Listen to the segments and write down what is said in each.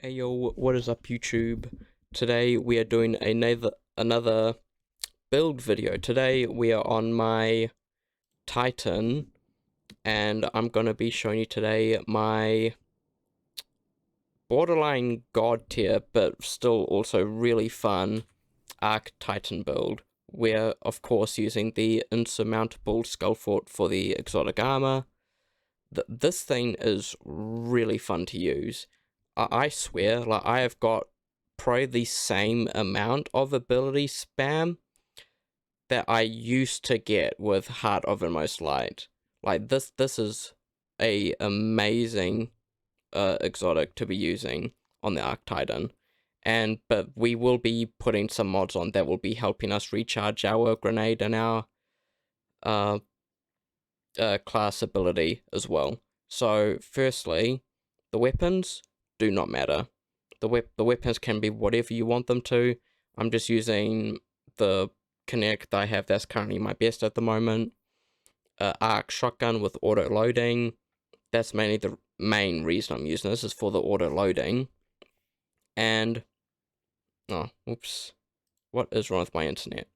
Hey yo, what is up YouTube? Today we are doing another build video. Today we are on my Titan and I'm gonna be showing you today my borderline god tier but still also really fun Arc Titan build. We're of course using the insurmountable Skullfort for the exotic armor. This thing is really fun to use. I swear, like, I have got probably the same amount of ability spam that I used to get with Heart of Inmost Light. Like, this is a amazing exotic to be using on the Arc Titan. But we will be putting some mods on that will be helping us recharge our grenade and our uh, class ability as well. So, firstly, the weapons do not matter. The weapons can be whatever you want them to. I'm just using the kinetic that I have that's currently my best at the moment. Arc shotgun with auto loading. That's mainly the main reason I'm using this is for the auto loading. And oh, oops, what is wrong with my internet?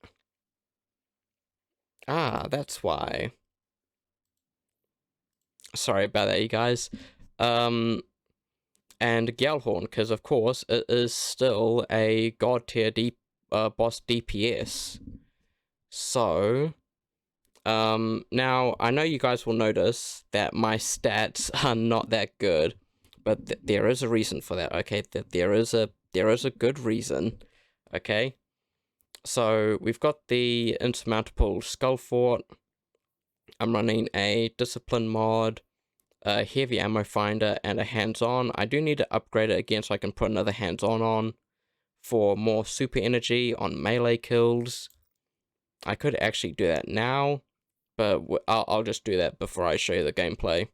Ah, that's why. Sorry about that, you guys. And Gjalhorn, because of course it is still a god tier boss DPS. So, now I know you guys will notice that my stats are not that good, but there is a reason for that. Okay, there is a good reason. Okay, so we've got the insurmountable Skullfort. I'm running a discipline mod, a heavy ammo finder, and a hands-on. I do need to upgrade it again so I can put another hands-on for more super energy on melee kills. I could actually do that now, but I'll just do that before I show you the gameplay.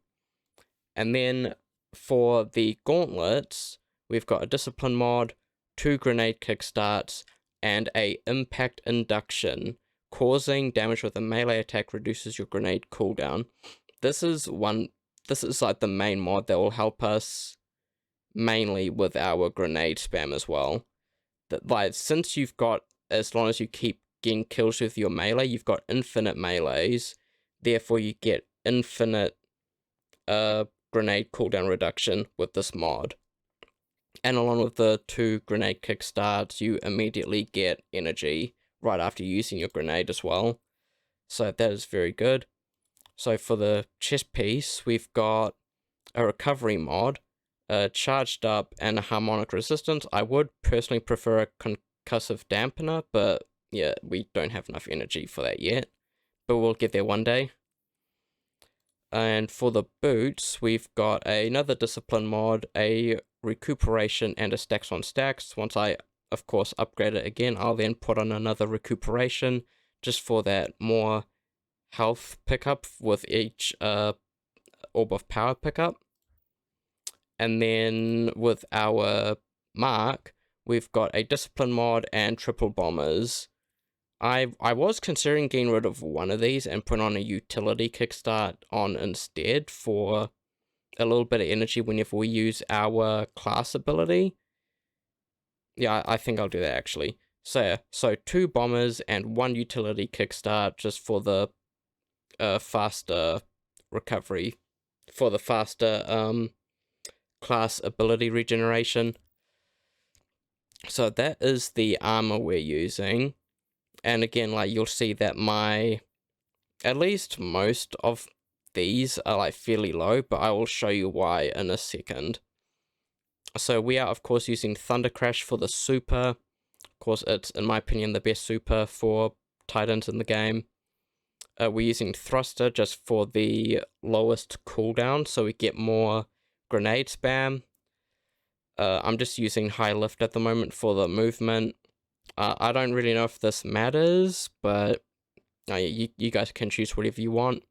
And then for the gauntlets, we've got a discipline mod, 2 grenade kickstarts, and a impact induction. Causing damage with a melee attack reduces your grenade cooldown. This is like the main mod that will help us mainly with our grenade spam as well. That, like, since you've got, as long as you keep getting kills with your melee, you've got infinite melees, therefore you get infinite grenade cooldown reduction with this mod. And along with the 2 grenade kickstarts, you immediately get energy right after using your grenade as well. So that is very good. So for the chest piece, we've got a recovery mod, charged up, and a harmonic resistance. I would personally prefer a concussive dampener, but yeah, we don't have enough energy for that yet. But we'll get there one day. And for the boots, we've got another discipline mod, a recuperation, and a stacks on stacks. Once I, of course, upgrade it again, I'll then put on another recuperation just for that more health pickup with each orb of power pickup. And then with our mark, we've got a discipline mod and triple bombers. I was considering getting rid of one of these and put on a utility kickstart on instead for a little bit of energy whenever we use our class ability. Yeah, I think I'll do that actually. So 2 bombers and 1 utility kickstart just for the faster recovery, for the faster class ability regeneration. So that is the armor we're using. And again, like, you'll see that at least most of these are like fairly low, but I will show you why in a second. So we are of course using Thunder Crash for the super. Of course, it's in my opinion the best super for Titans in the game. We're using Thruster just for the lowest cooldown, so we get more grenade spam. I'm just using High Lift at the moment for the movement. I don't really know if this matters, but you guys can choose whatever you want.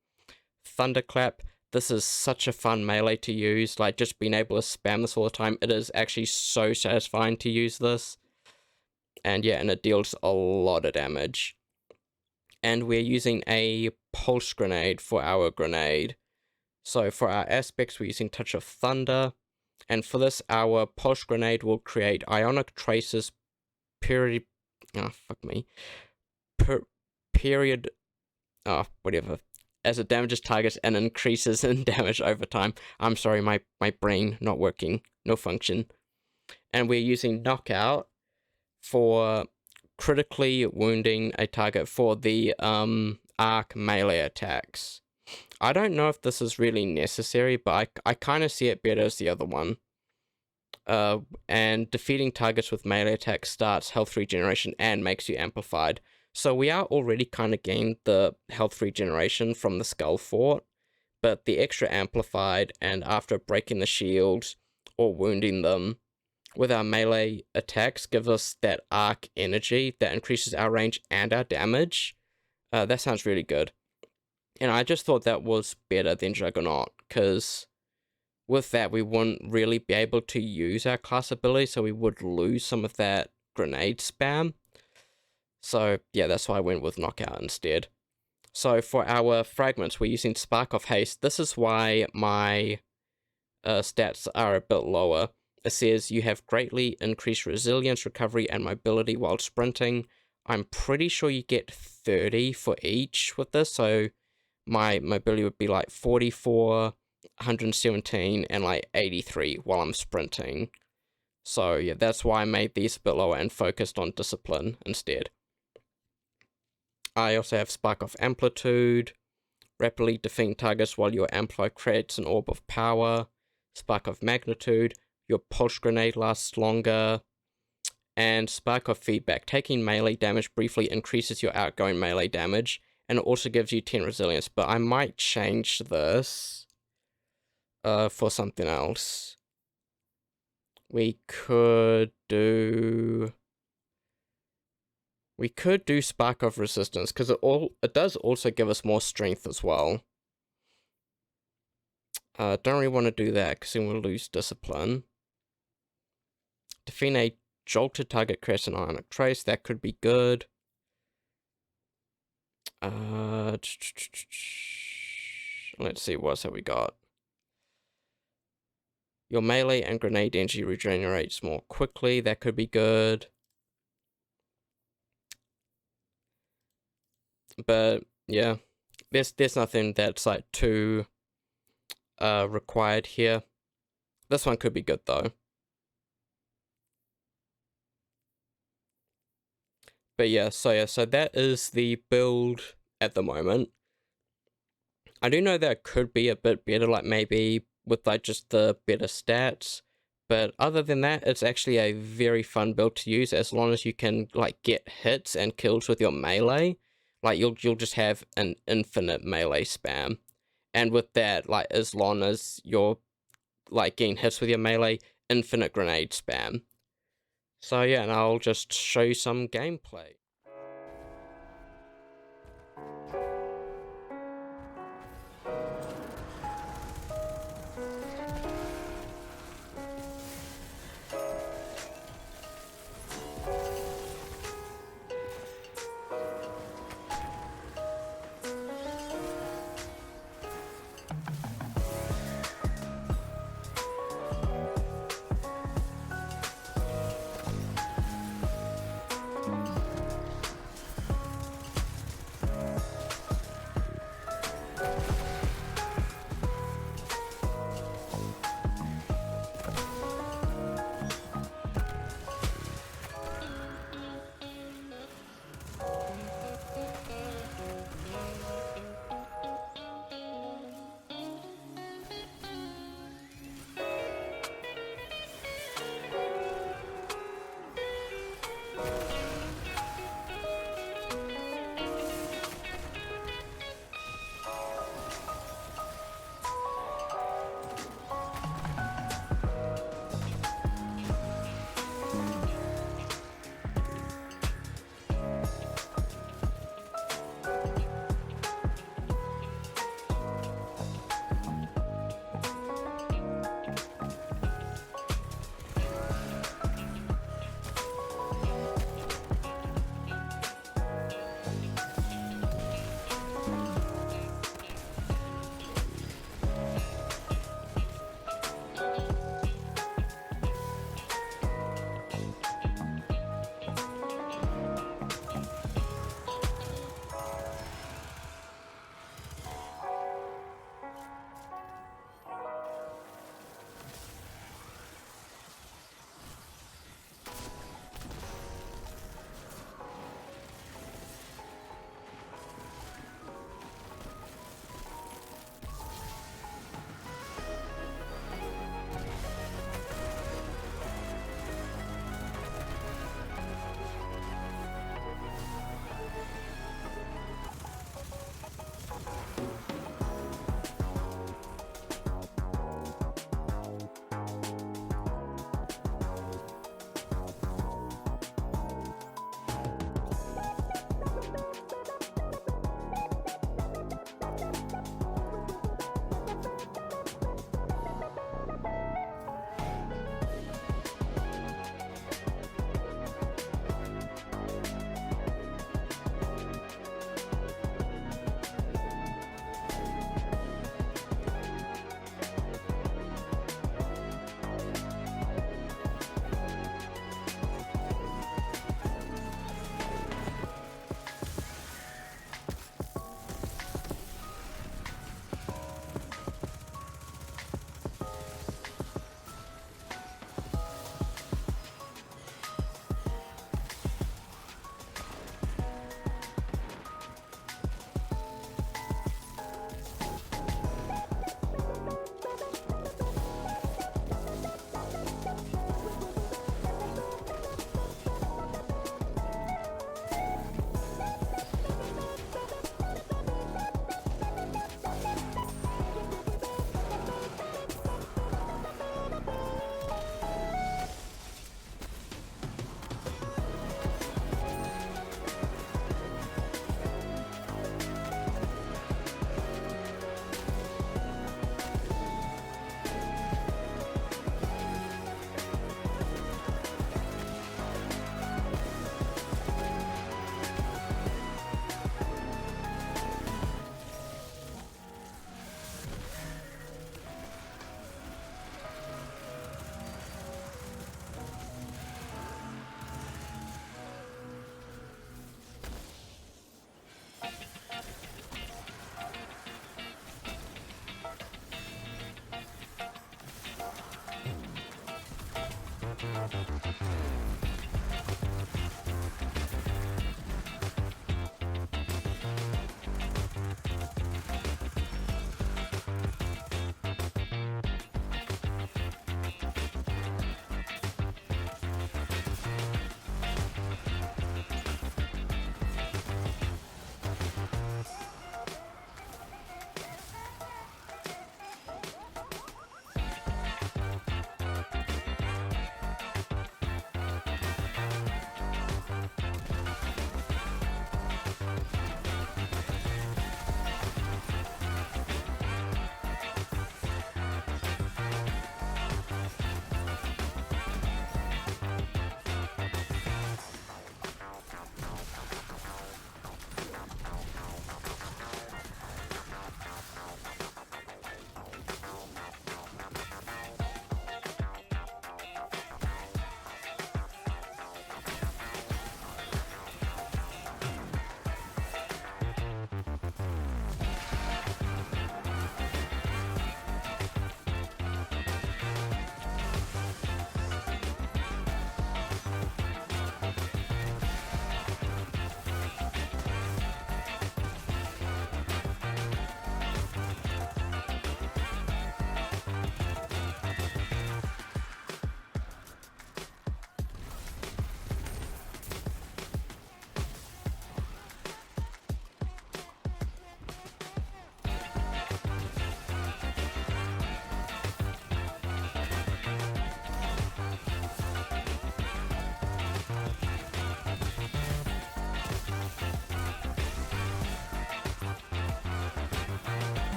Thunderclap. This is such a fun melee to use. Like, just being able to spam this all the time. It is actually so satisfying to use this. And yeah, and it deals a lot of damage. And we're using a pulse grenade for our grenade. So for our aspects, we're using Touch of Thunder. And for this, our pulse grenade will create ionic traces period. Oh, fuck me. Period. Oh, whatever. As it damages targets and increases in damage over time. I'm sorry, my brain not working. No function. And we're using knockout for critically wounding a target for the arc melee attacks. I don't know if this is really necessary, but I kind of see it better as the other one. And defeating targets with melee attacks starts health regeneration and makes you amplified. So we are already kind of gained the health regeneration from the Skull Fort, but the extra amplified and after breaking the shields or wounding them with our melee attacks gives us that arc energy that increases our range and our damage. That sounds really good. And I just thought that was better than Juggernaut, because with that we wouldn't really be able to use our class ability, so we would lose some of that grenade spam. So yeah, that's why I went with Knockout instead. So for our fragments, we're using Spark of Haste. This is why my stats are a bit lower. It says you have greatly increased resilience, recovery, and mobility while sprinting. I'm pretty sure you get 30 for each with this, so my mobility would be like 44, 117, and like 83 while I'm sprinting. So yeah, that's why I made these a bit lower and focused on discipline instead. I also have Spark of Amplitude, rapidly defeating targets while your amplifier creates an orb of power. Spark of Magnitude, your pulse grenade lasts longer. And Spark of Feedback, taking melee damage briefly increases your outgoing melee damage, and it also gives you 10 resilience, but I might change this for something else. We could do Spark of Resistance, because it does also give us more strength as well. Don't really want to do that, because then we'll lose discipline. Defeat a jolted target creates an ionic trace, that could be good. Let's see, what else have we got? Your melee and grenade energy regenerates more quickly, that could be good. But yeah, there's nothing that's like too required here. This one could be good though. But yeah, so that is the build at the moment. I do know that it could be a bit better, like maybe with like just the better stats. But other than that, it's actually a very fun build to use, as long as you can like get hits and kills with your melee. Like you'll just have an infinite melee spam. And with that, like as long as you're like getting hits with your melee, infinite grenade spam. So yeah, and I'll just show you some gameplay.